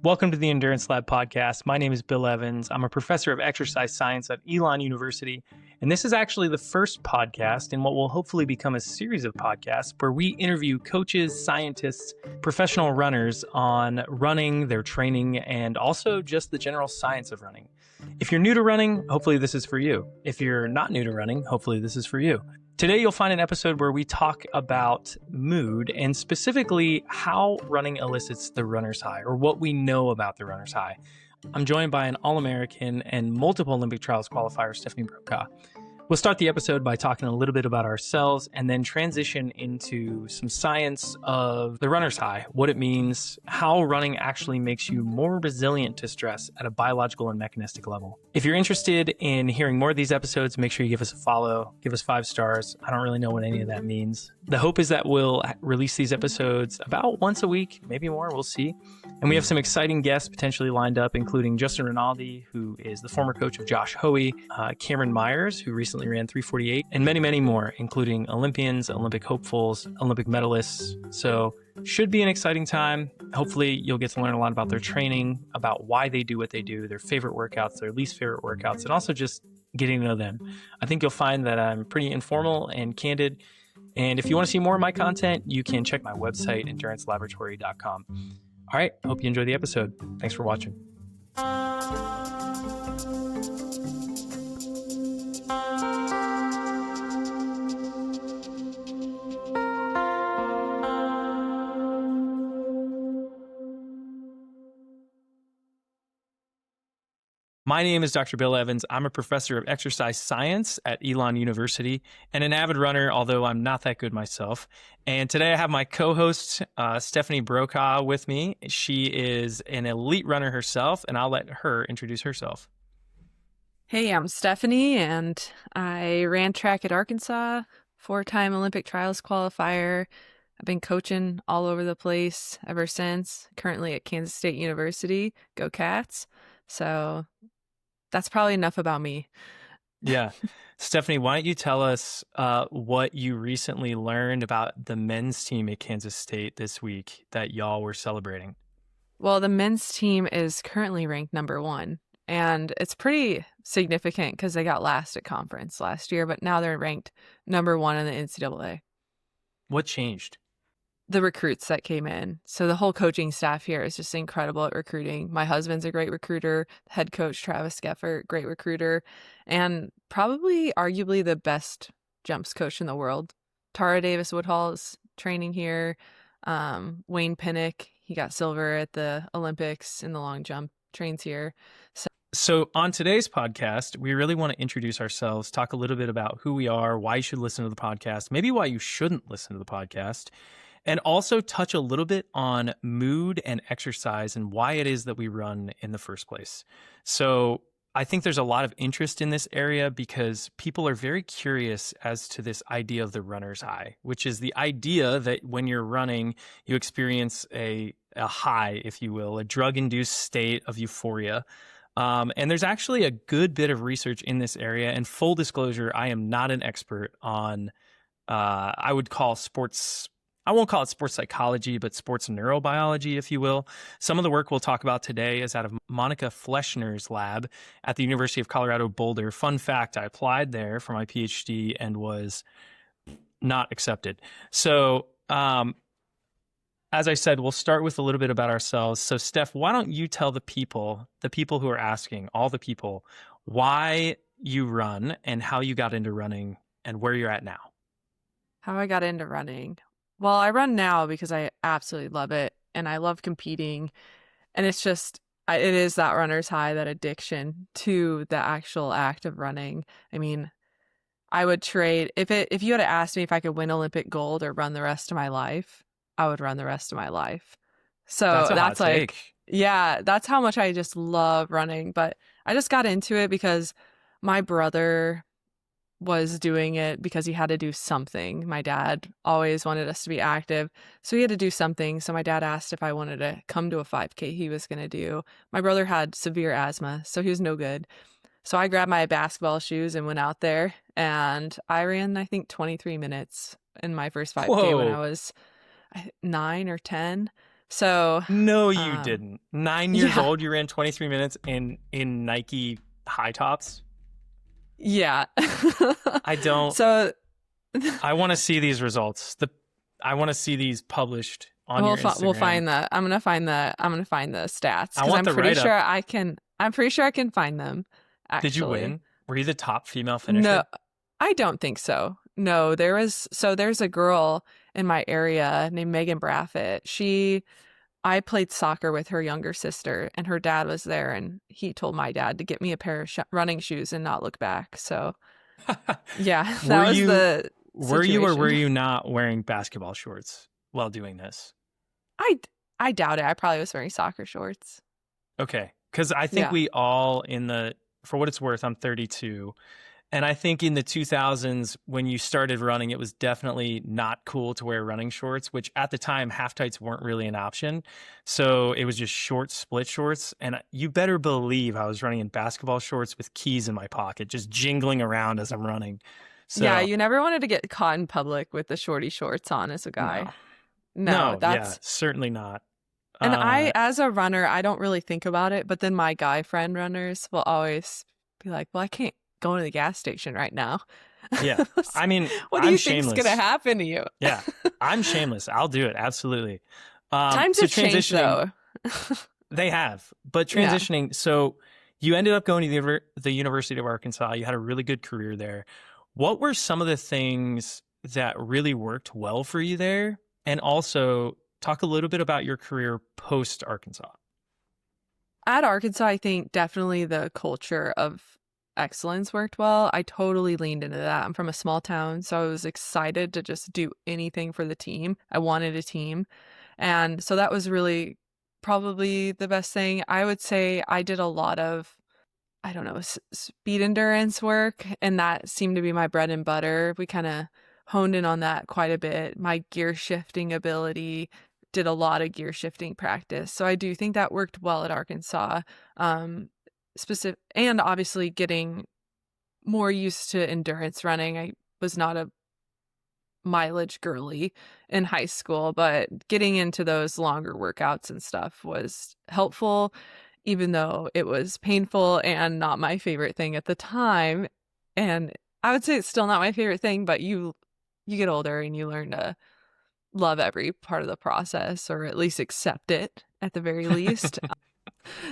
Welcome to the Endurance Lab podcast. My name is Bill Evans. I'm a professor of exercise science at Elon University, and this is actually the first podcast in what will hopefully become a series of podcasts where we interview coaches, scientists, professional runners on running, their training, and also just the general science of running. If you're new to running, hopefully this is for you. If you're not new to running, hopefully this is for you. Today, you'll find an episode where we talk about mood and specifically how running elicits the runner's high, or what we know about the runner's high. I'm joined by an All-American and multiple Olympic trials qualifier, Stephanie Brokaw. We'll start the episode by talking a little bit about ourselves and then transition into some science of the runner's high, what it means, how running actually makes you more resilient to stress at a biological and mechanistic level. If you're interested in hearing more of these episodes, make sure you give us a follow, give us 5 stars. I don't really know what any of that means. The hope is that we'll release these episodes about once a week, maybe more, we'll see. And we have some exciting guests potentially lined up, including Justin Rinaldi, who is the former coach of Josh Hoey, Cameron Myers, who recently ran 3:48, and many, many more, including Olympians, Olympic hopefuls, Olympic medalists. So should be an exciting time. Hopefully you'll get to learn a lot about their training, about why they do what they do, their favorite workouts, their least favorite workouts, and also just getting to know them. I think you'll find that I'm pretty informal and candid. And if you want to see more of my content, you can check my website, endurancelaboratory.com. All right, hope you enjoy the episode. Thanks for watching. My name is Dr. Bill Evans. I'm a professor of exercise science at Elon University and an avid runner, although I'm not that good myself. And today I have my co-host, Stephanie Brokaw, with me. She is an elite runner herself, and I'll let her introduce herself. Hey, I'm Stephanie, and I ran track at Arkansas, 4-time Olympic trials qualifier. I've been coaching all over the place ever since, currently at Kansas State University. Go Cats. So that's probably enough about me. Yeah. Stephanie, why don't you tell us what you recently learned about the men's team at Kansas State this week that y'all were celebrating? Well, the men's team is currently ranked number 1, and it's pretty significant because they got last at conference last year, but now they're ranked number 1 in the NCAA. What changed? The recruits that came in. So the whole coaching staff here is just incredible at recruiting. My husband's a great recruiter. Head coach Travis Geffert, great recruiter, and probably arguably the best jumps coach in the world. Tara Davis Woodhall is training here. Wayne Pinnock, he got silver at the Olympics in the long jump, trains here. So on today's podcast, we really want to introduce ourselves, talk a little bit about who we are, why you should listen to the podcast, maybe why you shouldn't listen to the podcast, and also touch a little bit on mood and exercise and why it is that we run in the first place. So I think there's a lot of interest in this area because people are very curious as to this idea of the runner's high, which is the idea that when you're running, you experience a high, if you will, a drug-induced state of euphoria. And there's actually a good bit of research in this area. And full disclosure, I am not an expert on, I won't call it sports psychology, but sports neurobiology, if you will. Some of the work we'll talk about today is out of Monica Fleschner's lab at the University of Colorado Boulder. Fun fact, I applied there for my PhD and was not accepted. So, as I said, we'll start with a little bit about ourselves. So, Steph, why don't you tell the people who are asking, all the people, why you run and how you got into running and where you're at now? How I got into running. Well, I run now because I absolutely love it and I love competing. And it's just, it is that runner's high, that addiction to the actual act of running. I mean, I would trade, if you had asked me if I could win Olympic gold or run the rest of my life, I would run the rest of my life. So that's like, take. Yeah, that's how much I just love running. But I just got into it because my brother was doing it because he had to do something. My dad always wanted us to be active, so he had to do something. So my dad asked if I wanted to come to a 5K he was going to do. My brother had severe asthma, so he was no good. So I grabbed my basketball shoes and went out there, and I ran, I think, 23 minutes in my first 5K when I was 9 or 10. So No, you didn't. 9 years yeah. old, you ran 23 minutes in Nike high tops. Yeah. I don't. So I want to see these results. I want to see these published on your Instagram. we'll find that. I'm gonna find the stats I because want the write-up. I'm pretty sure I can find them. Actually, Did you win? Were you the top female finisher? No, I don't think so. No, there's a girl in my area named Megan Braffett. I played soccer with her younger sister, and her dad was there, and he told my dad to get me a pair of running shoes and not look back. So, yeah, that was the Were you or situation. were you not wearing basketball shorts while doing this? I doubt it. I probably was wearing soccer shorts. Okay, because I think we all for what it's worth, I'm 32. And I think in the 2000s, when you started running, it was definitely not cool to wear running shorts, which at the time, half tights weren't really an option. So it was just short split shorts. And you better believe I was running in basketball shorts with keys in my pocket, just jingling around as I'm running. So, yeah, you never wanted to get caught in public with the shorty shorts on as a guy. No, yeah, certainly not. And as a runner, I don't really think about it. But then my guy friend runners will always be like, well, I can't go to the gas station right now. Yeah. I mean, what do you think is going to happen to you? Yeah. I'm shameless. I'll do it. Absolutely. Times have changed, though. They have. But transitioning, so you ended up going to the University of Arkansas. You had a really good career there. What were some of the things that really worked well for you there? And also talk a little bit about your career post Arkansas. At Arkansas, I think definitely the culture of excellence worked well. I totally leaned into that. I'm from a small town, so I was excited to just do anything for the team. I wanted a team. And so that was really probably the best thing. I would say I did a lot of, I don't know, speed endurance work, and that seemed to be my bread and butter. We kind of honed in on that quite a bit. My gear shifting ability, did a lot of gear shifting practice. So I do think that worked well at Arkansas. And obviously getting more used to endurance running. I was not a mileage girly in high school, but getting into those longer workouts and stuff was helpful, even though it was painful and not my favorite thing at the time. And I would say it's still not my favorite thing, but you get older and you learn to love every part of the process, or at least accept it at the very least.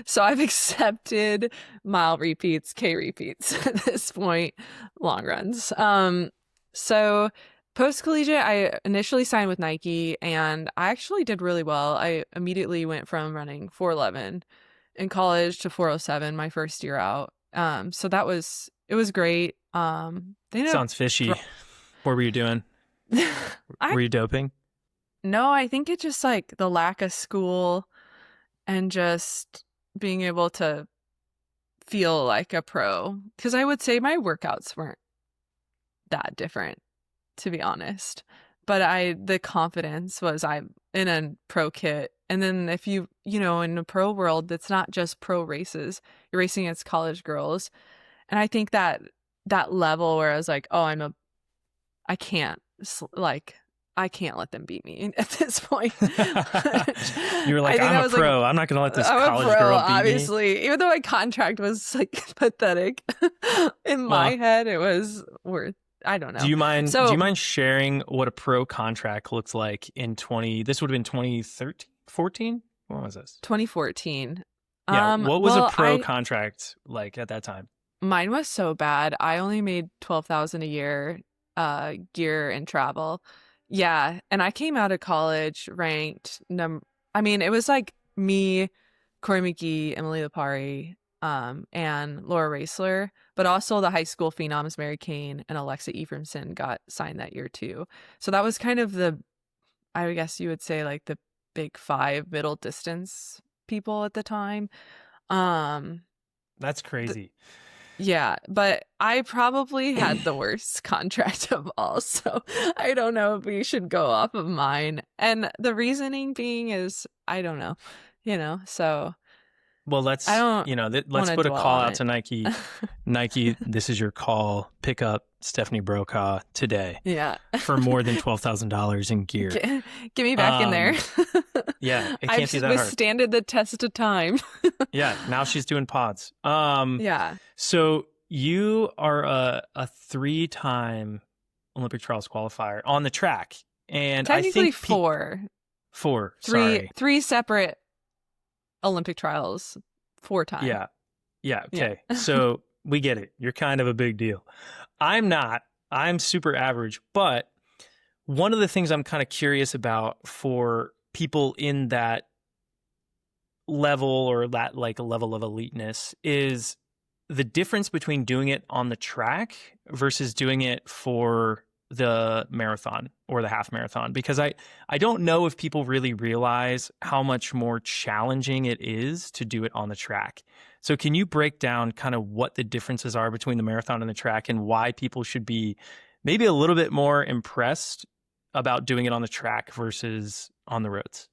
So I've accepted mile repeats, K repeats at this point, long runs. So post-collegiate, I initially signed with Nike, and I actually did really well. I immediately went from running 4:11 in college to 4:07 my first year out. So it was great. Sounds fishy. What were you doing? Were you doping? No, I think it's just like the lack of school and just being able to feel like a pro. Because I would say my workouts weren't that different, to be honest. But the confidence was I'm in a pro kit. And then if you in the pro world, it's not just pro races. You're racing against college girls. And I think that level where I was like, oh, I can't let them beat me at this point. You were like, I'm a pro. I'm not going to let this college girl beat obviously, me. Even though my contract was like pathetic, in my head, it was worth. I don't know. Do you mind sharing what a pro contract looks like in this would have been 2013, 14? What was this? 2014. Yeah. What was a pro contract like at that time? Mine was so bad. I only made $12,000 a year, gear and travel. Yeah, and I came out of college ranked it was like me, Corey McGee, Emily Lepari, and Laura Raisler, but also the high school phenoms Mary Kane and Alexa Ephraimson got signed that year too. So that was kind of I guess you would say like the big five middle distance people at the time. That's crazy. Yeah, but I probably had the worst contract of all, so I don't know if we should go off of mine. And the reasoning being is, I don't know, so. Well, let's put a call out to Nike. Nike, this is your call. Pick up Stephanie Brokaw today. Yeah. For more than $12,000 in gear. Get me back in there. Yeah, it I've can't be that hard. withstanded the test of time. Yeah, now she's doing pods. Yeah. So you are a three-time Olympic trials qualifier on the track, and I Technically think four. four. Three Sorry. three separate Olympic trials, 4 times. Yeah. Yeah. Yeah. Okay. So we get it. You're kind of a big deal. I'm not. I'm super average. But one of the things I'm kind of curious about for people in that level or that like a level of eliteness is the difference between doing it on the track versus doing it for the marathon or the half marathon, because I don't know if people really realize how much more challenging it is to do it on the track. So can you break down kind of what the differences are between the marathon and the track and why people should be maybe a little bit more impressed about doing it on the track versus on the roads?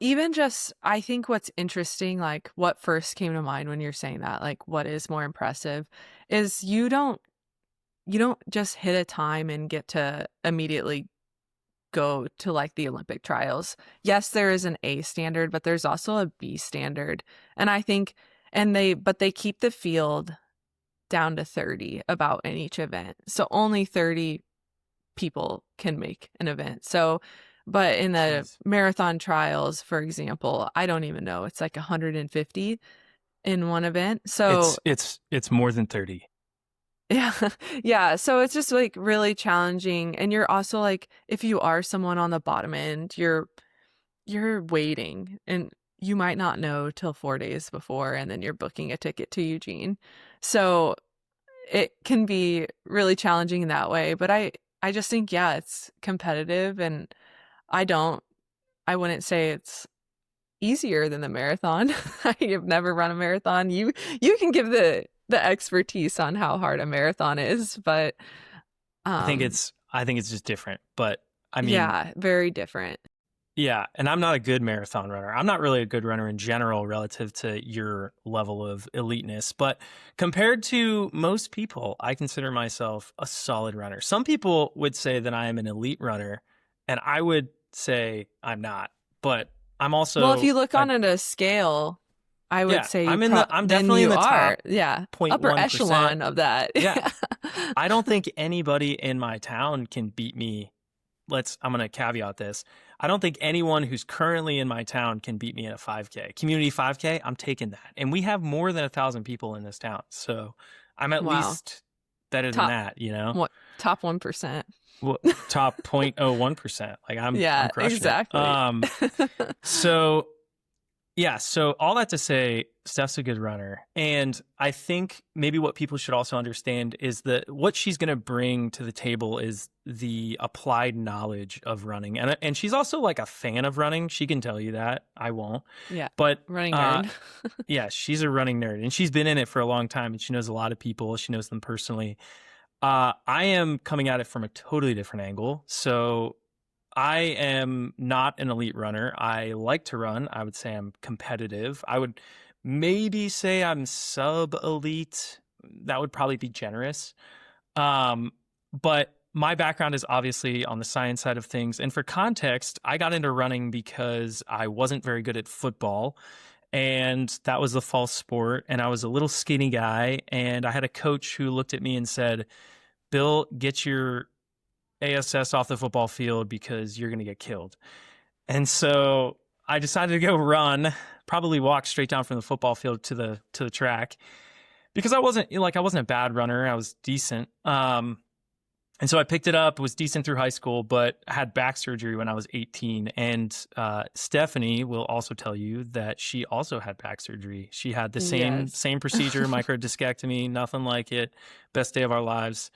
Even just, I think what's interesting, like what first came to mind when you're saying that, like what is more impressive is you don't just hit a time and get to immediately go to like the Olympic trials. Yes, there is an A standard, but there's also a B standard. And I think, but they keep the field down to 30 about in each event. So only 30 people can make an event. So, but in the marathon trials, for example, I don't even know, it's like 150 in one event. So it's more than 30. yeah. Yeah. So it's just like really challenging. And you're also like, if you are someone on the bottom end, you're waiting and you might not know till 4 days before, and then you're booking a ticket to Eugene. So it can be really challenging in that way. But I just think, yeah, it's competitive, and I wouldn't say it's easier than the marathon. I have never run a marathon. You can give the expertise on how hard a marathon is, but I think it's just different. But I mean, yeah, very different. Yeah, and I'm not a good marathon runner. I'm not really a good runner in general relative to your level of eliteness, but compared to most people, I consider myself a solid runner. Some people would say that I am an elite runner, and I would say I'm not. But I'm also, well, if you look on a scale, I would say I'm definitely in the top yeah, 0.1%. upper echelon of that. Yeah. I don't think anybody in my town can beat me. I'm going to caveat this. I don't think anyone who's currently in my town can beat me in a 5K. Community 5K, I'm taking that. And we have more than 1,000 people in this town. So I'm at least better than that, What, top 1%? Well, top 0.01%. Like I'm crushing exactly. it. So all that to say, Steph's a good runner. And I think maybe what people should also understand is that what she's going to bring to the table is the applied knowledge of running. And she's also like a fan of running. She can tell you that. I won't. Yeah. But running nerd. Yeah, she's a running nerd, and she's been in it for a long time, and she knows a lot of people. She knows them personally. I am coming at it from a totally different angle. So I am not an elite runner. I like to run. I would say I'm competitive. I would maybe say I'm sub-elite. That would probably be generous. But my background is obviously on the science side of things. And for context, I got into running because I wasn't very good at football. And that was the fall sport. And I was a little skinny guy. And I had a coach who looked at me and said, "Bill, get your ASS off the football field because you're going to get killed." And so I decided to go run, probably walk straight down from the football field to the track, because I wasn't a bad runner. I was decent. And so I picked it up, was decent through high school, but had back surgery when I was 18. And Stephanie will also tell you that she also had back surgery. She had the same procedure, microdiscectomy, nothing like it. Best day of our lives.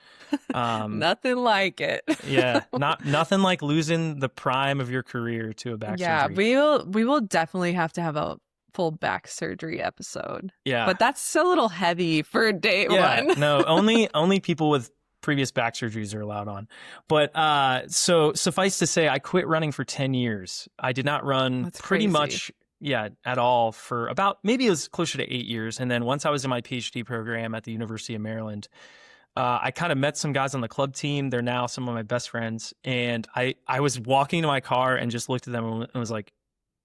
Nothing like it. Yeah, nothing like losing the prime of your career to a back surgery. Yeah, we will definitely have to have a full back surgery episode. Yeah. But that's a little heavy for day one. No, only people with previous back surgeries are allowed on. But so suffice to say, I quit running for 10 years. I did not run pretty much at all for about, maybe it was closer to 8 years. And then once I was in my PhD program at the University of Maryland, I kind of met some guys on the club team. They're now some of my best friends. And I was walking to my car and just looked at them and was like,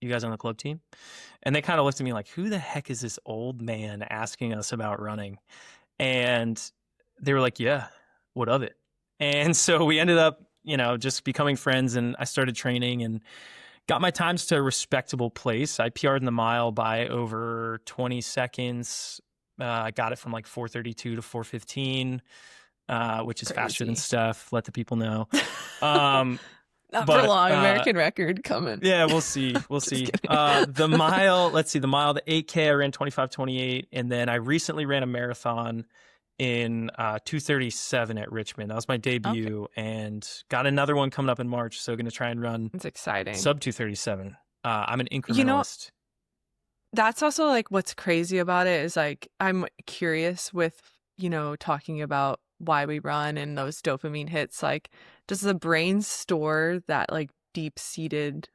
You guys on the club team?" And they kind of looked at me like, "Who the heck is this old man asking us about running?" And they were like, "Yeah, what of it?" And so we ended up, just becoming friends, and I started training and got my times to a respectable place. I PR'd in the mile by over 20 seconds. I got it from like 4:32 to 4:15, which is faster than Crazy. Steph. Let the people know. Not for long. American record coming. Yeah, we'll see. We'll see. The mile, let's see, the 8K, I ran 25:28, and then I recently ran a marathon in 2:37 at Richmond. That was my debut, and got another one coming up in March. So going to try and run. It's exciting. Sub 2:37. I'm an incrementalist. That's also like what's crazy about it is like I'm curious with, talking about why we run and those dopamine hits. Like, does the brain store that like deep-seated,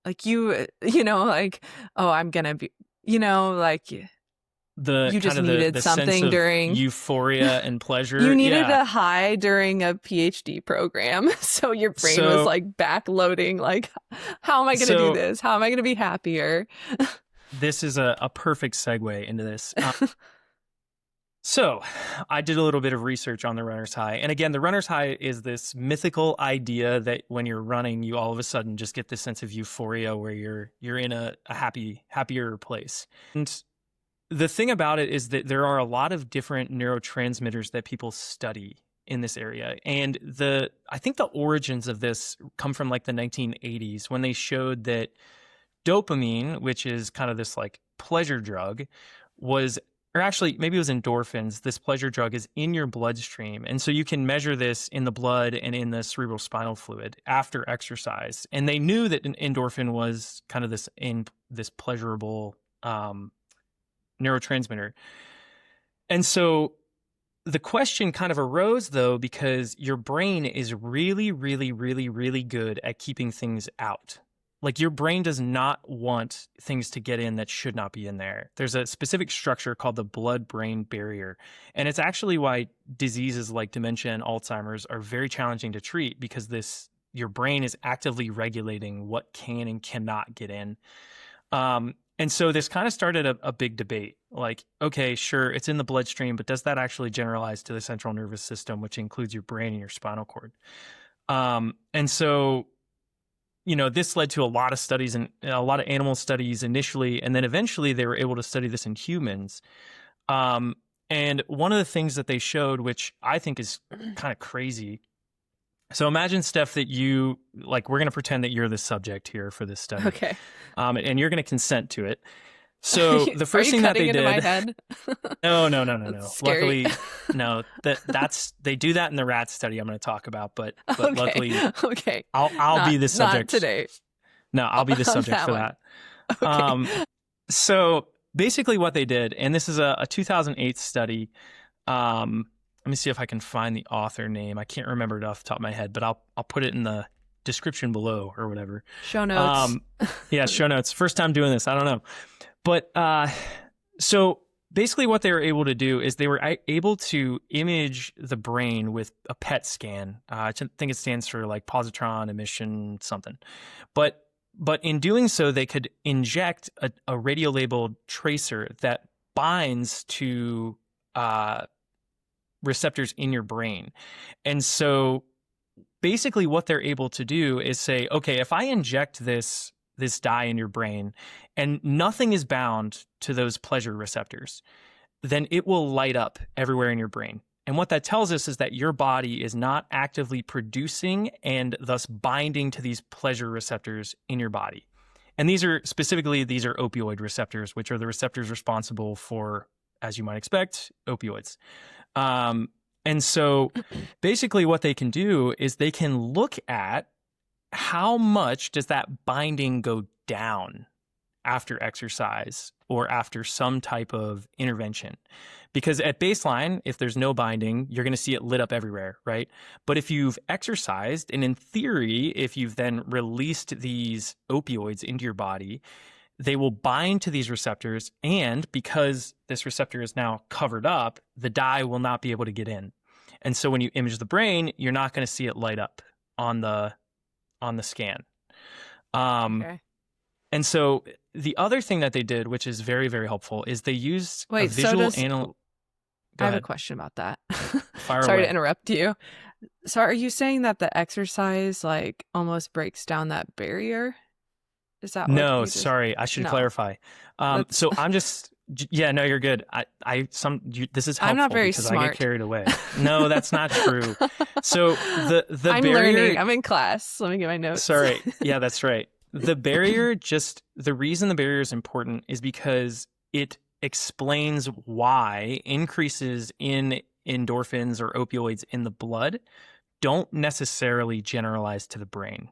like like, oh, I'm gonna be, like you just needed the something sense of during euphoria and pleasure. You needed a high during a PhD program, so your brain was like backloading. Like, how am I going to do this? How am I going to be happier? This is a perfect segue into this. So I did a little bit of research on the runner's high. And again, the runner's high is this mythical idea that when you're running, you all of a sudden just get this sense of euphoria where you're in a happier place. And the thing about it is that there are a lot of different neurotransmitters that people study in this area. And I think the origins of this come from like the 1980s when they showed that dopamine, which is kind of this like pleasure drug, or actually maybe it was endorphins, this pleasure drug is in your bloodstream. And so you can measure this in the blood and in the cerebrospinal fluid after exercise. And they knew that an endorphin was kind of this pleasurable neurotransmitter. And so the question kind of arose though, because your brain is really, really, really, really good at keeping things out. Like your brain does not want things to get in that should not be in there. There's a specific structure called the blood-brain barrier. And it's actually why diseases like dementia and Alzheimer's are very challenging to treat, because your brain is actively regulating what can and cannot get in. And so this kind of started a big debate. Like, okay, sure, it's in the bloodstream, but does that actually generalize to the central nervous system, which includes your brain and your spinal cord? And so this led to a lot of studies and a lot of animal studies initially, and then eventually they were able to study this in humans. And one of the things that they showed, which I think is kind of crazy. So imagine, Steph, that we're going to pretend that you're the subject here for this study. Okay. And you're going to consent to it. So the first thing that they did. My head? No. Scary. Luckily, no. They do that in the rat study I'm going to talk about, but luckily, okay. I'll be the subject. Not today. No, I'll be the subject for that. Okay. So basically, what they did, and this is a 2008 study. Let me see if I can find the author name. I can't remember it off the top of my head, but I'll put it in the description below or whatever. Show notes. Yeah, show notes. First time doing this. I don't know. But so basically what they were able to do is they were able to image the brain with a PET scan. I think it stands for like positron emission something. But in doing so, they could inject a radiolabeled tracer that binds to receptors in your brain. And so basically what they're able to do is say, okay, if I inject this dye in your brain and nothing is bound to those pleasure receptors, then it will light up everywhere in your brain. And what that tells us is that your body is not actively producing and thus binding to these pleasure receptors in your body. And these are opioid receptors, which are the receptors responsible for, as you might expect, opioids. And so basically what they can do is they can look at how much does that binding go down after exercise or after some type of intervention. Because at baseline, if there's no binding, you're going to see it lit up everywhere, right? But if you've exercised, and in theory, if you've then released these opioids into your body, they will bind to these receptors. And because this receptor is now covered up, the dye will not be able to get in. And so when you image the brain, you're not going to see it light up on the scan. Okay. And so the other thing that they did, which is very, very helpful, is they used a Wait, visual analysis. I have a question about that. Fire Sorry away. to interrupt you. So are you saying that the exercise like almost breaks down that barrier? Is that what No, you just... sorry, I should No. clarify. So I'm just, yeah, no, you're good. This is helpful I'm not very because smart. I get carried away. No, that's not true. So the I'm barrier, learning. I'm in class. Let me get my notes. Sorry. Yeah, that's right. The reason the barrier is important is because it explains why increases in endorphins or opioids in the blood don't necessarily generalize to the brain.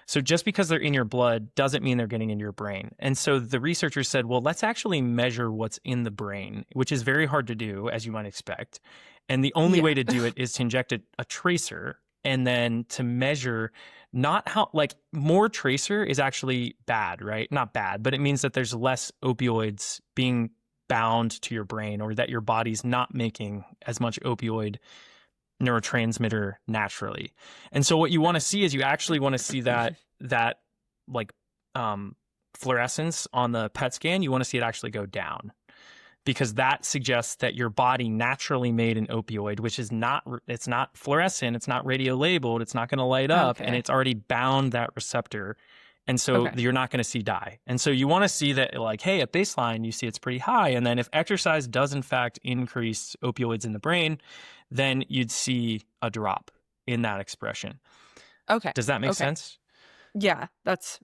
So just because they're in your blood doesn't mean they're getting into your brain. And so the researchers said, well, let's actually measure what's in the brain, which is very hard to do, as you might expect. And the only way to do it is to inject a tracer and then to measure not how, like, more tracer is actually bad, right? Not bad, but it means that there's less opioids being bound to your brain, or that your body's not making as much opioid neurotransmitter naturally. And so what you want to see is you actually want to see that like fluorescence on the PET scan. You want to see it actually go down, because that suggests that your body naturally made an opioid, which is it's not fluorescent, it's not radio labeled, it's not going to light up, and it's already bound that receptor. And so you're not going to see dye. And so you want to see that, like, hey, at baseline, you see it's pretty high. And then if exercise does in fact increase opioids in the brain, then you'd see a drop in that expression. Okay. Does that make sense? Yeah, that's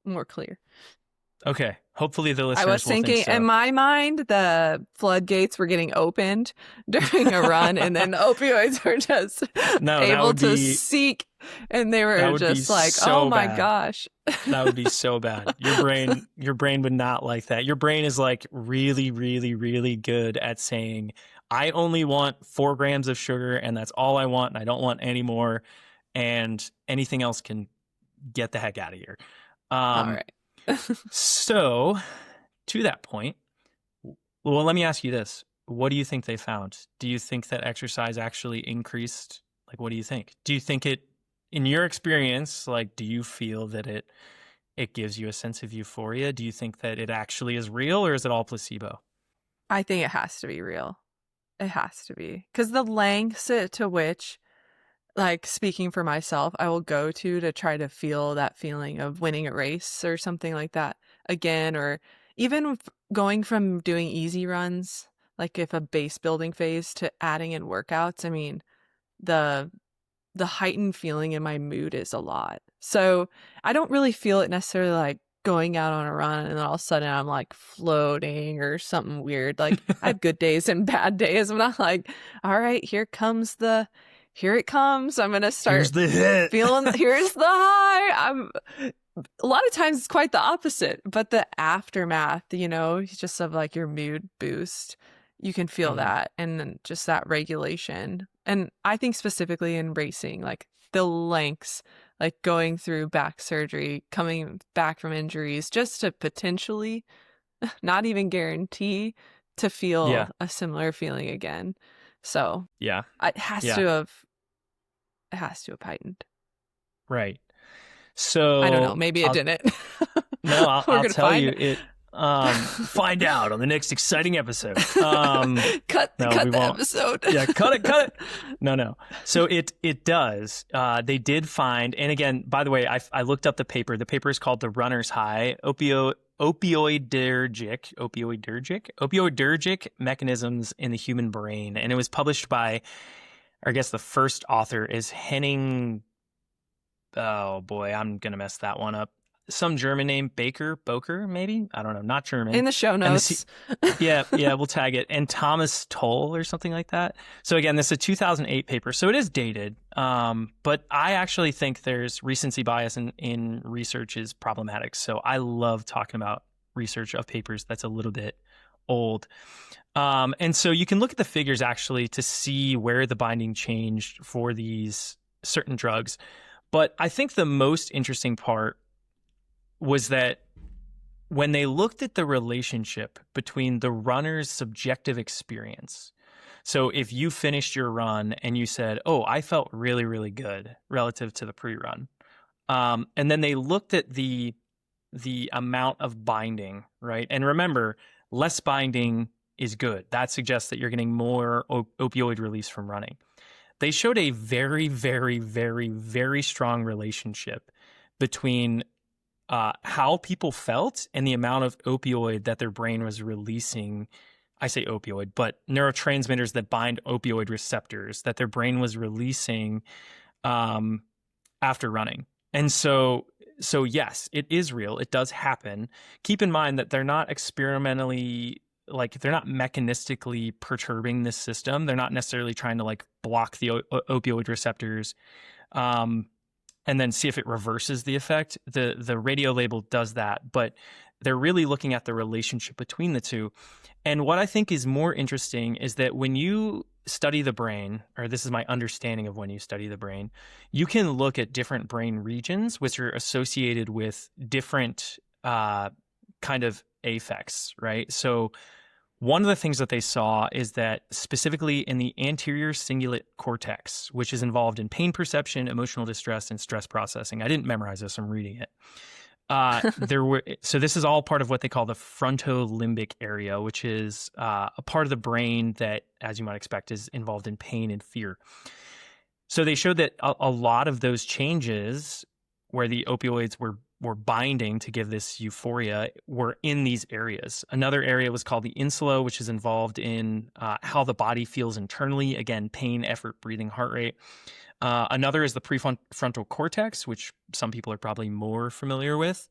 more clear. Okay. Hopefully the listeners I was thinking, think so. in my mind, the floodgates were getting opened during a run, and then opioids were just able to seek, and they were just like, oh my gosh. That would be so bad. Your brain would not like that. Your brain is like really, really, really good at saying, I only want 4 grams of sugar, and that's all I want, and I don't want any more, and anything else can get the heck out of here. All right. So, to that point, well, let me ask you this. What do you think they found? Do you think that exercise actually increased? Like, what do you think? Do you think it, in your experience, like, do you feel that it gives you a sense of euphoria? Do you think that it actually is real, or is it all placebo? I think it has to be real. It has to be. Because the lengths to which, like, speaking for myself, I will go to try to feel that feeling of winning a race or something like that again, or even going from doing easy runs, like if a base building phase, to adding in workouts. I mean, the heightened feeling in my mood is a lot. So I don't really feel it necessarily like going out on a run and then all of a sudden I'm like floating or something weird. Like, I have good days and bad days. I'm not like, all right, here it comes. I'm going to start Here's the hit. here's the high. A lot of times it's quite the opposite, but the aftermath, just of like your mood boost, you can feel that, and then just that regulation. And I think specifically in racing, like the lengths, like going through back surgery, coming back from injuries, just to potentially, not even guarantee, to feel a similar feeling again. So it has to have heightened. Right. So I don't know. Maybe it didn't. No, I'll tell you it. Find out on the next exciting episode. Cut the episode. Yeah, cut it. No. So it does. They did find, and again, by the way, I looked up the paper. The paper is called The Runner's High: Opioidergic Mechanisms in the Human Brain, and it was published by, I guess the first author is Henning. Oh boy, I'm gonna mess that one up. Some German name, Boker, maybe? I don't know, not German. In the show notes. Yeah, we'll tag it. And Thomas Toll or something like that. So again, this is a 2008 paper, so it is dated. But I actually think there's recency bias in research is problematic. So I love talking about research of papers that's a little bit old. And so you can look at the figures actually to see where the binding changed for these certain drugs. But I think the most interesting part was that when they looked at the relationship between the runner's subjective experience, so if you finished your run and you said, oh, I felt really, really good relative to the pre-run, and then they looked at the the amount of binding, right? And remember, less binding is good. That suggests that you're getting more opioid release from running. They showed a very, very, very, very strong relationship between how people felt and the amount of opioid that their brain was releasing. I say opioid, but neurotransmitters that bind opioid receptors that their brain was releasing after running. And so yes, it is real. It does happen. Keep in mind that they're not experimentally, like they're not mechanistically perturbing this system. They're not necessarily trying to like block the opioid receptors and then see if it reverses the effect. The radio label does that, but they're really looking at the relationship between the two. And what I think is more interesting is that when you study the brain, or this is my understanding of when you study the brain, you can look at different brain regions which are associated with different kind of affects, right? So one of the things that they saw is that specifically in the anterior cingulate cortex, which is involved in pain perception, emotional distress, and stress processing. I didn't memorize this, I'm reading it. So this is all part of what they call the frontolimbic area, which is a part of the brain that, as you might expect, is involved in pain and fear. So they showed that a lot of those changes where the opioids were binding to give this euphoria were in these areas. Another area was called the insula, which is involved in how the body feels internally. Again, pain, effort, breathing, heart rate. Another is the prefrontal cortex, which some people are probably more familiar with,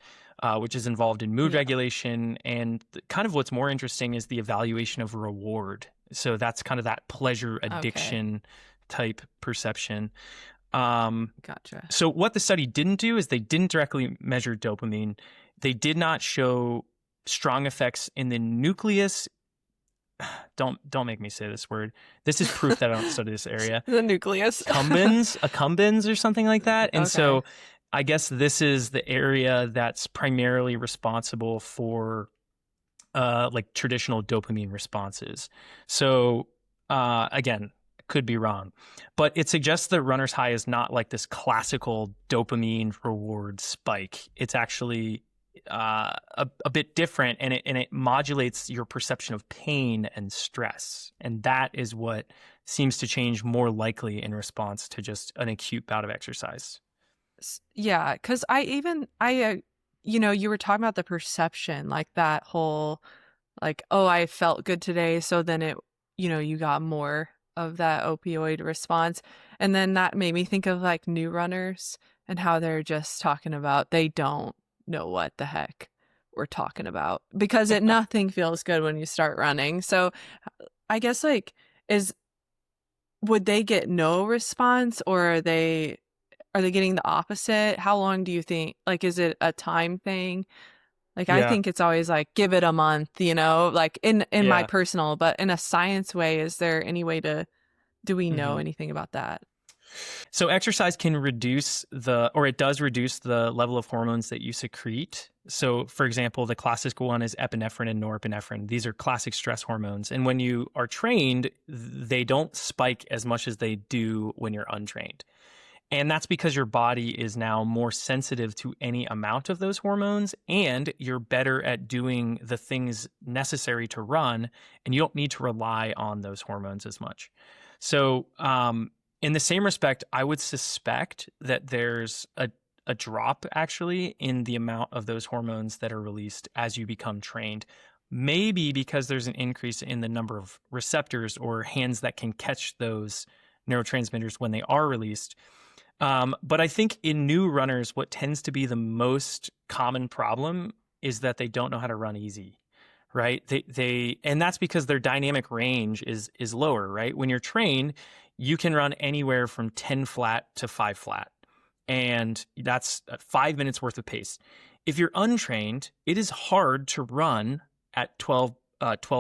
which is involved in mood regulation. And kind of what's more interesting is the evaluation of reward. So that's kind of that pleasure addiction type perception. Gotcha. So what the study didn't do is they didn't directly measure dopamine. They did not show strong effects in the nucleus. Don't make me say this word. This is proof that I don't study this area. The nucleus. Accumbens or something like that. And so I guess this is the area that's primarily responsible for like traditional dopamine responses. So again, could be wrong, but it suggests that runner's high is not like this classical dopamine reward spike. It's actually a bit different, and it modulates your perception of pain and stress, and that is what seems to change more likely in response to just an acute bout of exercise. Yeah, because you were talking about the perception, like that whole, like, oh, I felt good today, so then it, you got more of that opioid response. And then that made me think of like new runners and how they're just talking about they don't know what the heck we're talking about because nothing feels good when you start running. So I guess like would they get no response, or are they getting the opposite? How long do you think, like, is it a time thing? Like, I think it's always like, give it a month, like in my personal, but in a science way, is there any way do we know anything about that? So exercise can reduce it does reduce the level of hormones that you secrete. So for example, the classic one is epinephrine and norepinephrine. These are classic stress hormones. And when you are trained, they don't spike as much as they do when you're untrained. And that's because your body is now more sensitive to any amount of those hormones, and you're better at doing the things necessary to run, and you don't need to rely on those hormones as much. So in the same respect, I would suspect that there's a drop actually in the amount of those hormones that are released as you become trained. Maybe because there's an increase in the number of receptors or hands that can catch those neurotransmitters when they are released. But I think in new runners, what tends to be the most common problem is that they don't know how to run easy, right? And that's because their dynamic range is lower, right? When you're trained, you can run anywhere from 10 flat to 5 flat, and that's 5 minutes worth of pace. If you're untrained, it is hard to run at 12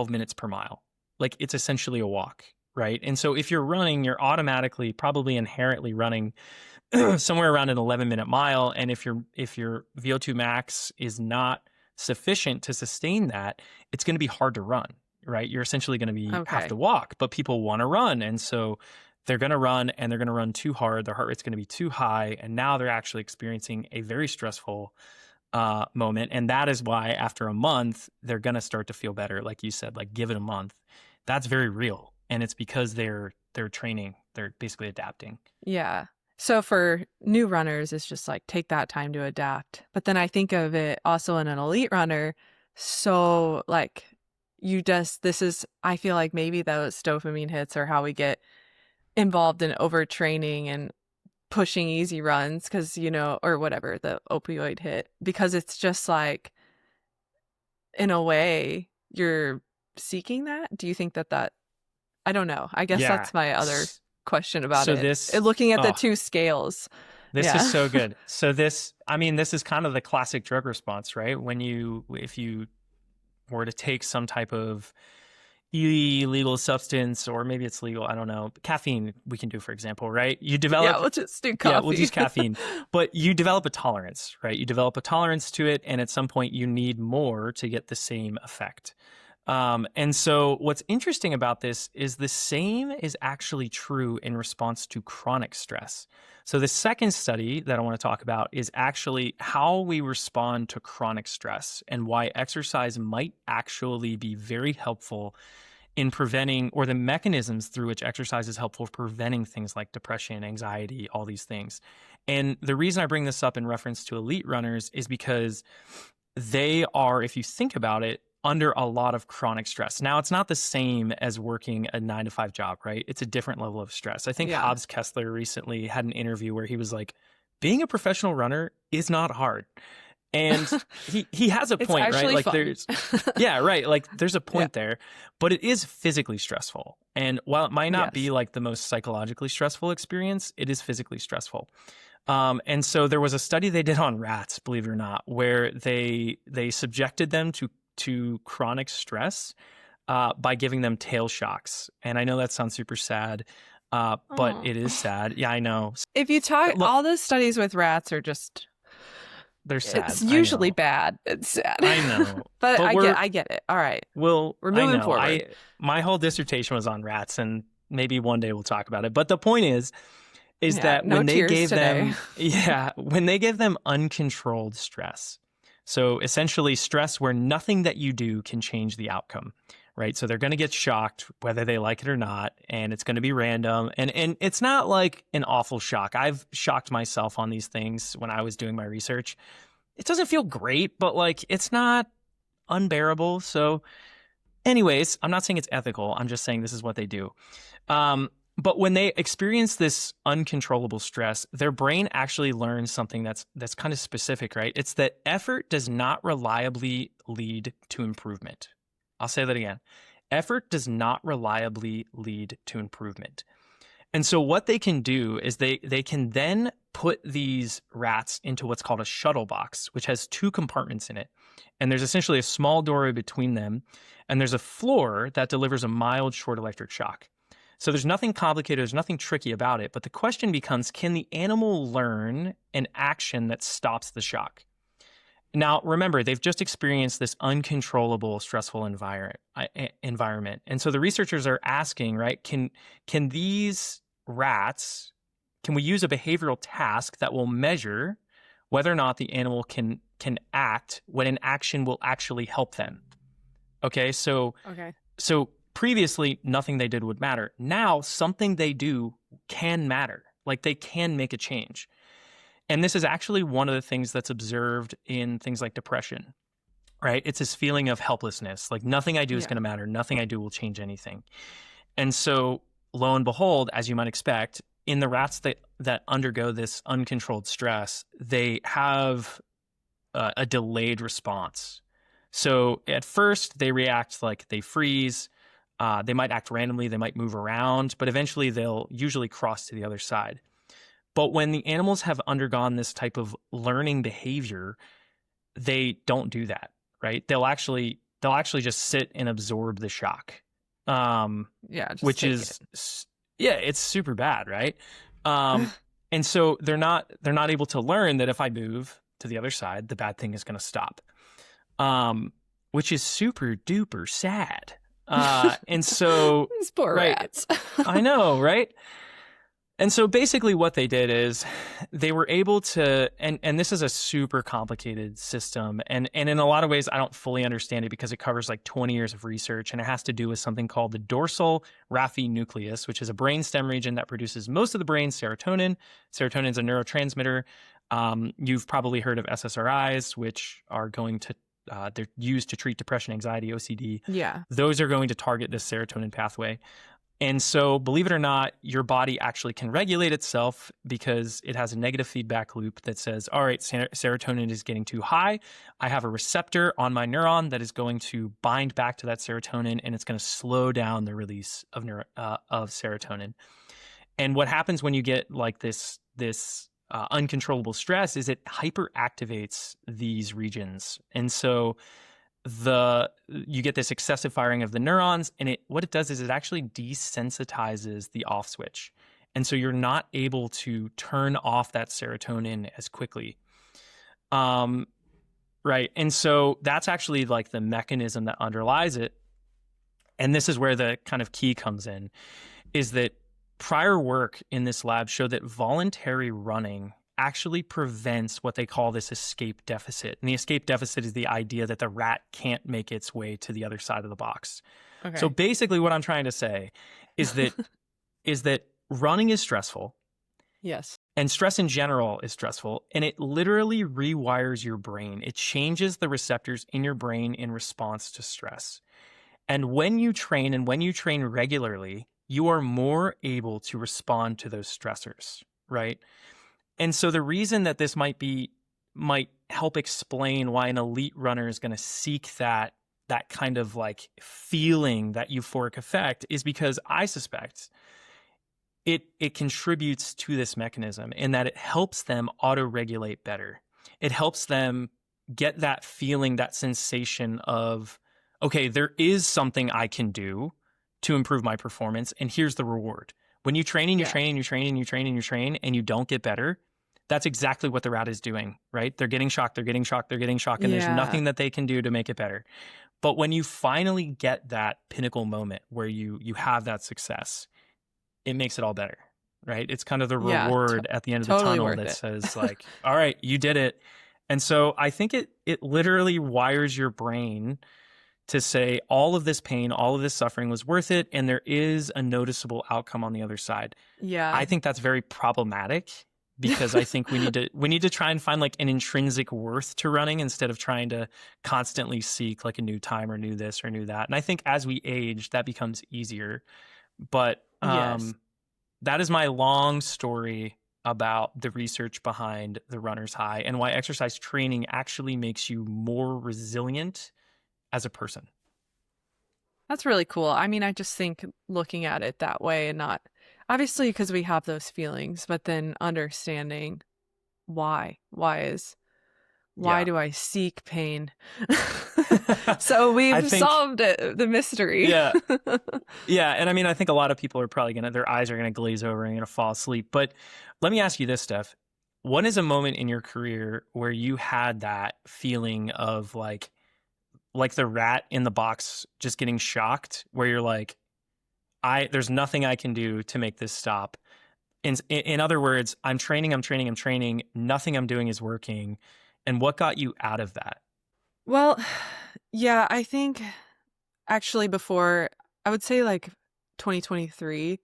minutes per mile. Like, it's essentially a walk, right? And so if you're running, you're automatically, probably inherently running somewhere around an 11-minute mile. And if your VO2 max is not sufficient to sustain that, it's going to be hard to run, right? You're essentially going to have to walk, but people want to run. And so they're going to run, and they're going to run too hard. Their heart rate's going to be too high. And now they're actually experiencing a very stressful moment. And that is why after a month, they're going to start to feel better. Like you said, like give it a month. That's very real. And it's because they're training. They're basically adapting. Yeah. So for new runners, it's just like take that time to adapt. But then I think of it also in an elite runner. So like I feel like maybe those dopamine hits are how we get involved in overtraining and pushing easy runs because, or whatever, the opioid hit, because it's just like, in a way, you're seeking that. Do you think that, I don't know. I guess that's my other question about it. Looking at the two scales. This is so good. So this is kind of the classic drug response, right? If you were to take some type of illegal substance, or maybe it's legal, I don't know, caffeine we can do, for example, right? You develop... Yeah, we'll just do coffee. Yeah, we'll use caffeine. But you develop a tolerance, right? You develop a tolerance to it, and at some point you need more to get the same effect. And so what's interesting about this is the same is actually true in response to chronic stress. So the second study that I want to talk about is actually how we respond to chronic stress and why exercise might actually be very helpful in preventing, or the mechanisms through which exercise is helpful for preventing things like depression, anxiety, all these things. And the reason I bring this up in reference to elite runners is because they are, if you think about it, under a lot of chronic stress. Now, it's not the same as working a 9-to-5 job, right? It's a different level of stress. I think Hobbs Kessler recently had an interview where he was like, being a professional runner is not hard. And he has a point, right? Like fun. Like there's a point there, but it is physically stressful. And while it might not be like the most psychologically stressful experience, it is physically stressful. And so there was a study they did on rats, believe it or not, where they subjected them to chronic stress by giving them tail shocks. And I know that sounds super sad, but it is sad. Yeah, I know. If you talk, all the studies with rats are just... They're sad. It's usually bad. It's sad. I know. but I get it. All right. We're moving forward. My whole dissertation was on rats, and maybe one day we'll talk about it. But the point is that when they gave them, when they give them uncontrolled stress, so essentially stress where nothing that you do can change the outcome, right? So they're going to get shocked whether they like it or not, and it's going to be random. And it's not like an awful shock. I've shocked myself on these things when I was doing my research. It doesn't feel great, but like it's not unbearable. So anyways, I'm not saying it's ethical. I'm just saying this is what they do. But when they experience this uncontrollable stress, their brain actually learns something that's kind of specific, right? It's that effort does not reliably lead to improvement. I'll say that again. Effort does not reliably lead to improvement. And so what they can do is they can then put these rats into what's called a shuttle box, which has 2 compartments in it. And there's essentially a small doorway between them. And there's a floor that delivers a mild short electric shock. So there's nothing complicated, there's nothing tricky about it. But the question becomes, can the animal learn an action that stops the shock? Now, remember, they've just experienced this uncontrollable, stressful environment. And so the researchers are asking, right, can these rats, can we use a behavioral task that will measure whether or not the animal can act when an action will actually help them? Okay, so previously, nothing they did would matter. Now, something they do can matter. Like they can make a change. And this is actually one of the things that's observed in things like depression, right? It's this feeling of helplessness. Like nothing I do is going to matter. Nothing I do will change anything. And so lo and behold, as you might expect, in the rats that undergo this uncontrolled stress, they have a delayed response. So at first they react like they freeze. They might act randomly, they might move around, but eventually they'll usually cross to the other side. But when the animals have undergone this type of learning behavior, they don't do that, right? They'll actually just sit and absorb the shock. Which is it's super bad, right? And so they're not able to learn that if I move to the other side, the bad thing is going to stop. Which is super duper sad. And so these poor rats. I know, right? And so basically what they did is they were able to, and this is a super complicated system. And in a lot of ways, I don't fully understand it because it covers like 20 years of research, and it has to do with something called the dorsal raphe nucleus, which is a brainstem region that produces most of the brain's serotonin. Serotonin is a neurotransmitter. You've probably heard of SSRIs, which are going to, they're used to treat depression, anxiety, OCD. Yeah. Those are going to target this serotonin pathway. And so, believe it or not, your body actually can regulate itself because it has a negative feedback loop that says, all right, serotonin is getting too high. I have a receptor on my neuron that is going to bind back to that serotonin, and it's going to slow down the release of serotonin. And what happens when you get like this uncontrollable stress is it hyperactivates these regions. And so you get this excessive firing of the neurons, and what it does is it actually desensitizes the off switch. And so you're not able to turn off that serotonin as quickly. Right. And so that's actually like the mechanism that underlies it. And this is where the kind of key comes in, is that prior work in this lab showed that voluntary running actually prevents what they call this escape deficit. And the escape deficit is the idea that the rat can't make its way to the other side of the box. Okay. So basically what I'm trying to say is that running is stressful. Yes. And stress in general is stressful, and it literally rewires your brain. It changes the receptors in your brain in response to stress. And when you train, and when you train regularly, you are more able to respond to those stressors, right? And so the reason that this might help explain why an elite runner is going to seek that kind of like feeling, that euphoric effect, is because I suspect it contributes to this mechanism in that it helps them auto-regulate better. It helps them get that feeling, that sensation of, okay, there is something I can do to improve my performance, and here's the reward. When you train and you train and you train and you train and you train and you don't get better, that's exactly what the rat is doing, right? They're getting shocked, and there's nothing that they can do to make it better. But when you finally get that pinnacle moment where you have that success, it makes it all better, right? It's kind of the reward at the end of the tunnel that says like, all right, you did it. And so I think it literally wires your brain to say all of this pain, all of this suffering was worth it, and there is a noticeable outcome on the other side. Yeah. I think that's very problematic, because I think we need to try and find like an intrinsic worth to running instead of trying to constantly seek like a new time or new this or new that. And I think as we age, that becomes easier. But that is my long story about the research behind the runner's high and why exercise training actually makes you more resilient as a person. That's really cool. I mean, I just think looking at it that way, and not obviously because we have those feelings, but then understanding why do I seek pain? So we've solved it, the mystery. Yeah. And I mean, I think a lot of people are probably their eyes are going to glaze over and going to fall asleep. But let me ask you this, Steph. When is a moment in your career where you had that feeling of like the rat in the box just getting shocked, where you're like, there's nothing I can do to make this stop? In other words, I'm training, nothing I'm doing is working. And what got you out of that? Well, yeah, I think actually before, I would say like 2023,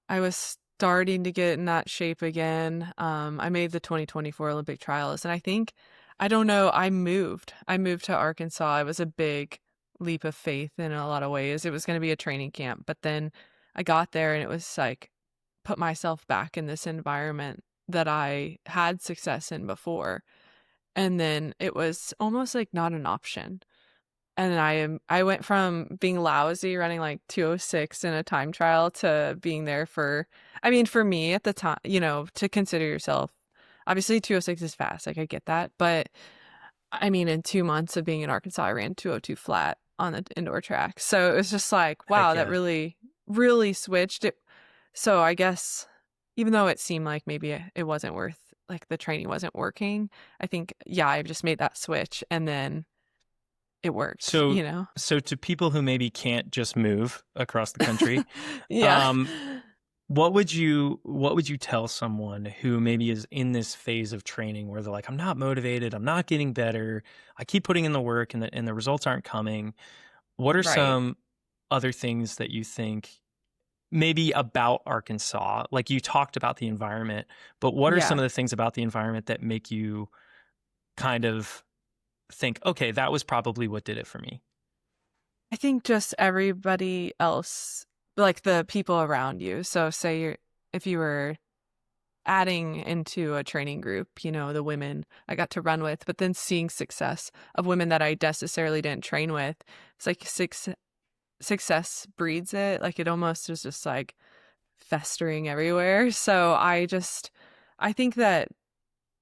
I was starting to get in that shape again. I made the 2024 Olympic trials, and I think, I don't know, I moved to Arkansas. It was a big leap of faith in a lot of ways. It was going to be a training camp, but then I got there and it was like, put myself back in this environment that I had success in before. And then it was almost like not an option. And I went from being lousy running like 2:06 in a time trial to being there for me at the time, to consider yourself, obviously 2:06 is fast. Like I get that. But I mean, in 2 months of being in Arkansas, I ran 2:02 flat on the indoor track. So it was just like, wow, that really, really switched it. So I guess even though it seemed like maybe it wasn't worth, like the training wasn't working, I think, I just made that switch and then it worked. So, so to people who maybe can't just move across the country, what would you tell someone who maybe is in this phase of training where they're like, I'm not motivated, I'm not getting better, I keep putting in the work and the results aren't coming. What are Right. some other things that you think maybe about Arkansas? Like you talked about the environment, but what are some Yeah. of the things about the environment that make you kind of think, okay, that was probably what did it for me? I think just everybody else, like the people around you. So if you were adding into a training group, the women I got to run with, but then seeing success of women that I necessarily didn't train with, it's like success breeds it. Like it almost is just like festering everywhere. So I think that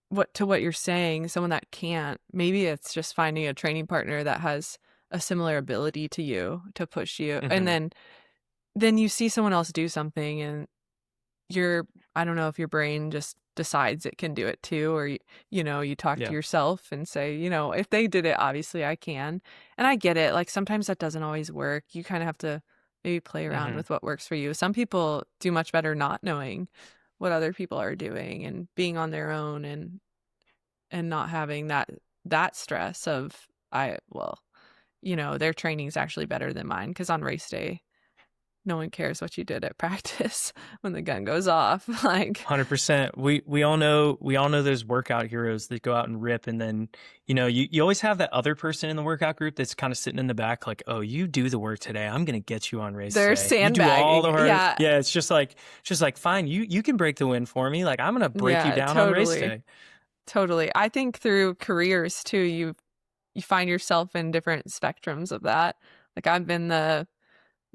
what you're saying, someone that can't, maybe it's just finding a training partner that has a similar ability to you to push you. And Mm-hmm. then you see someone else do something and I don't know if your brain just decides it can do it too, or you talk to Yeah. yourself and say, if they did it, obviously I can. And I get it. Like sometimes that doesn't always work. You kind of have to maybe play around Mm-hmm. with what works for you. Some people do much better not knowing what other people are doing and being on their own and not having that stress of their training is actually better than mine, because on race day no one cares what you did at practice when the gun goes off. Like, 100%. We all know those workout heroes that go out and rip, and then you always have that other person in the workout group that's kind of sitting in the back like, oh, you do the work today, I'm gonna get you on race they're day, you do all the sandbagging. hard. Yeah. Yeah, it's just like fine, you can break the wind for me, like I'm gonna break you Yeah, down on race totally. day. Totally. I think through careers too, you find yourself in different spectrums of that. Like I've been the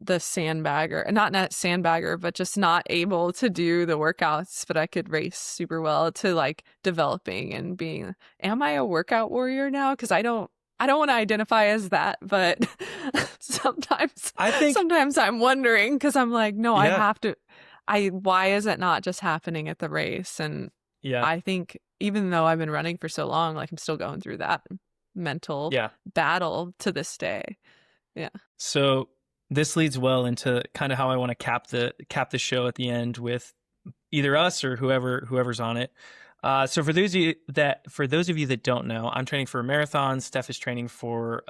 sandbagger, not sandbagger, but just not able to do the workouts, but I could race super well, to like developing and being, am I a workout warrior now? Because I don't want to identify as that, but sometimes I think, sometimes I'm wondering, because I'm like, no, I yeah, have to. Why is it not just happening at the race? And yeah, I think even though I've been running for so long, like I'm still going through that mental yeah. battle to this day. Yeah. So this leads well into kind of how I want to cap the show at the end with either us or whoever's on it. So for those of you that don't know, I'm training for a marathon. Steph is training for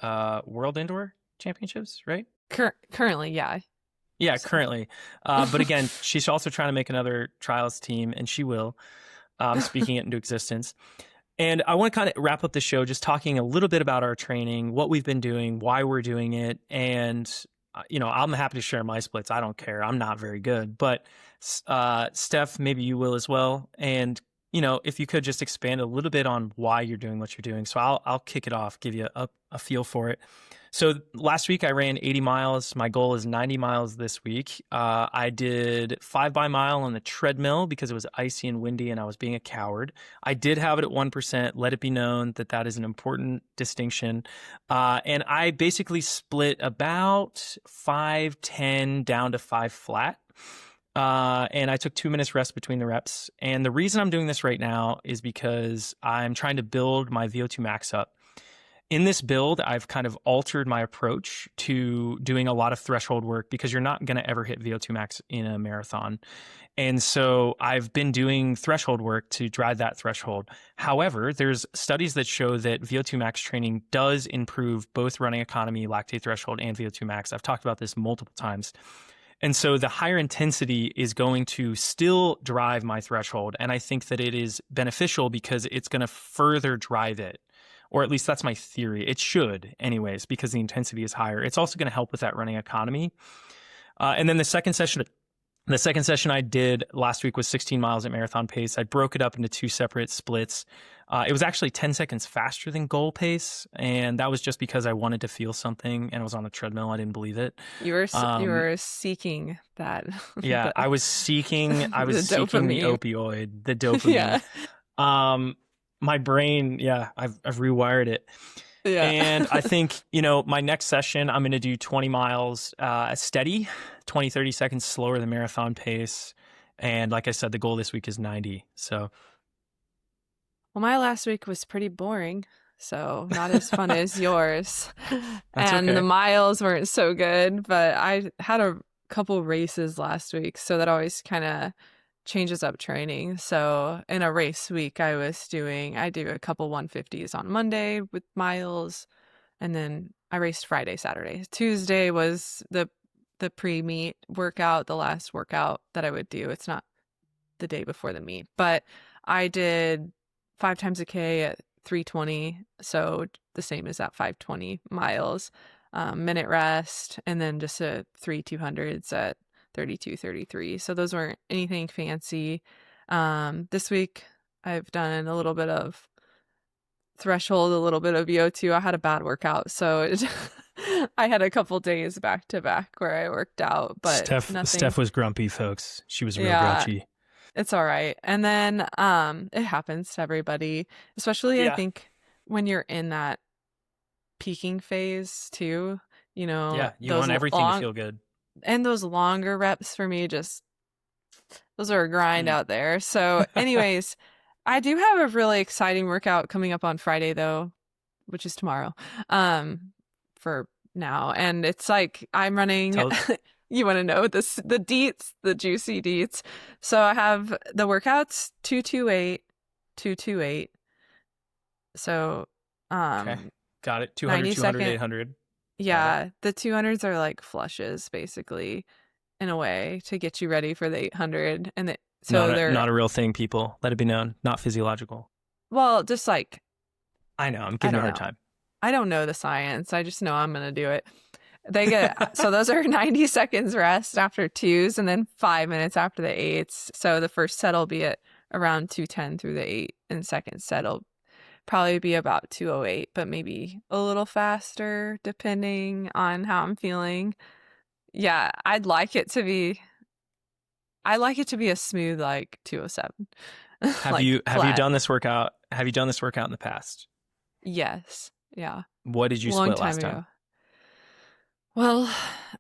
World Indoor Championships, right? Currently, yeah. Yeah, So. currently. But again, she's also trying to make another trials team, and she will. Speaking it into existence. And I want to kind of wrap up the show just talking a little bit about our training, what we've been doing, why we're doing it. And, I'm happy to share my splits. I don't care. I'm not very good. But Steph, maybe you will as well. And, if you could just expand a little bit on why you're doing what you're doing. So I'll kick it off, give you a feel for it. So last week I ran 80 miles. My goal is 90 miles this week. I did 5 by mile on the treadmill because it was icy and windy and I was being a coward. I did have it at 1%. Let it be known that that is an important distinction. And I basically split about 5:10 down to 5 flat. And I took 2 minutes rest between the reps. And the reason I'm doing this right now is because I'm trying to build my VO2 max up. In this build, I've kind of altered my approach to doing a lot of threshold work because you're not going to ever hit VO2 max in a marathon. And so I've been doing threshold work to drive that threshold. However, there's studies that show that VO2 max training does improve both running economy, lactate threshold, and VO2 max. I've talked about this multiple times. And so the higher intensity is going to still drive my threshold. And I think that it is beneficial because it's going to further drive it. Or at least that's my theory. It should anyways, because the intensity is higher. It's also going to help with that running economy. And then the second session I did last week was 16 miles at marathon pace. I broke it up into 2 separate splits. It was actually 10 seconds faster than goal pace. And that was just because I wanted to feel something and I was on the treadmill. I didn't believe it. You were seeking that. Yeah, I was seeking the opioid, the dopamine. Yeah. My brain, yeah, I've rewired it. Yeah. And I think, my next session, I'm going to do 20 miles steady, 20, 30 seconds slower than marathon pace. And like I said, the goal this week is 90. So. Well, my last week was pretty boring, so not as fun as yours. That's and okay. the miles weren't so good, but I had a couple races last week, so that always kind of changes up training. So in a race week, I do a couple 150s on Monday with miles, and then I raced Friday, Saturday. Tuesday was the pre-meet workout, the last workout that I would do. It's not the day before the meet, but I did 5 times a K at 320, so the same as that 520 miles, minute rest, and then just a 200s at 32:33. So those weren't anything fancy. This week I've done a little bit of threshold, a little bit of VO2. I had a bad workout, so I had a couple days back to back where I worked out, but nothing. Steph was grumpy, folks. She was real grouchy. It's all right. And then it happens to everybody, especially I think when you're in that peaking phase too, you know. Yeah, you want everything to feel good. And those longer reps for me, just those are a grind out there. So anyways, I do have a really exciting workout coming up on Friday though, which is tomorrow, for now. And it's like I'm running you want to know this, the deets, the juicy deets. So I have the workouts 228, 228. So okay. Got it. 200, 200, 800. Yeah, the 200s are like flushes basically, in a way, to get you ready for the 800. And they're not a real thing, people. Let it be known. Not physiological. Well, just like, I know. I'm giving a hard time. I don't know the science. I just know I'm going to do it. They get, so those are 90 seconds rest after 2s and then 5 minutes after the 8s. So the first set will be at around 210 through the 8, and second set will probably be about 208, but maybe a little faster depending on how I'm feeling. Yeah, I'd like it to be a smooth like 207. Have you done this workout? Have you done this workout in the past? Yes. Yeah. What did you split last time? Well,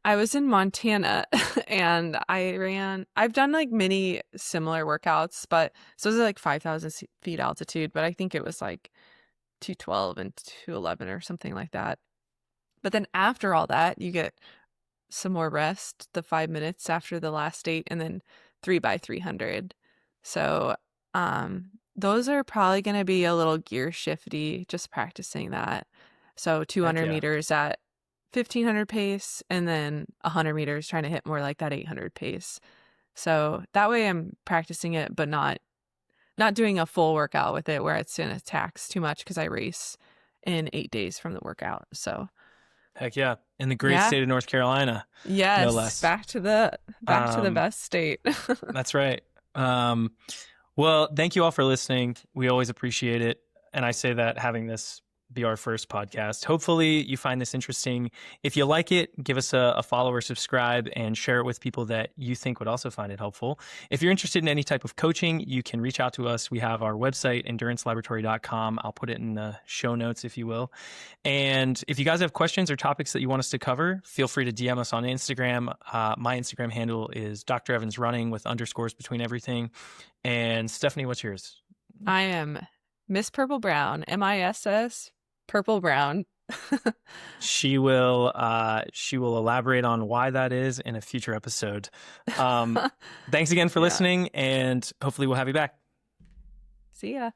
I was in Montana and I've done like many similar workouts, but so those are like 5,000 feet altitude, but I think it was like 212 and 211 or something like that. But then after all that, you get some more rest, the 5 minutes after the last 8, and then 3x300. So, those are probably going to be a little gear shifty, just practicing that. So 200 meters at 1500 pace, and then 100 meters trying to hit more like that 800 pace. So that way I'm practicing it, but not doing a full workout with it where it's going to tax too much, because I race in 8 days from the workout. So heck yeah. In the great state of North Carolina. Yes. No less. Back to the best state. That's right. Well, thank you all for listening. We always appreciate it. And I say that having this be our first podcast. Hopefully you find this interesting. If you like it, give us a follow or subscribe and share it with people that you think would also find it helpful. If you're interested in any type of coaching, you can reach out to us. We have our website, endurancelaboratory.com. I'll put it in the show notes, if you will. And if you guys have questions or topics that you want us to cover, feel free to DM us on Instagram. My Instagram handle is Dr. Evans Running with underscores between everything. And Stephanie, what's yours? I am Miss Purple Brown, MISS Purple Brown. She will elaborate on why that is in a future episode. Thanks again for listening, and hopefully we'll have you back. See ya.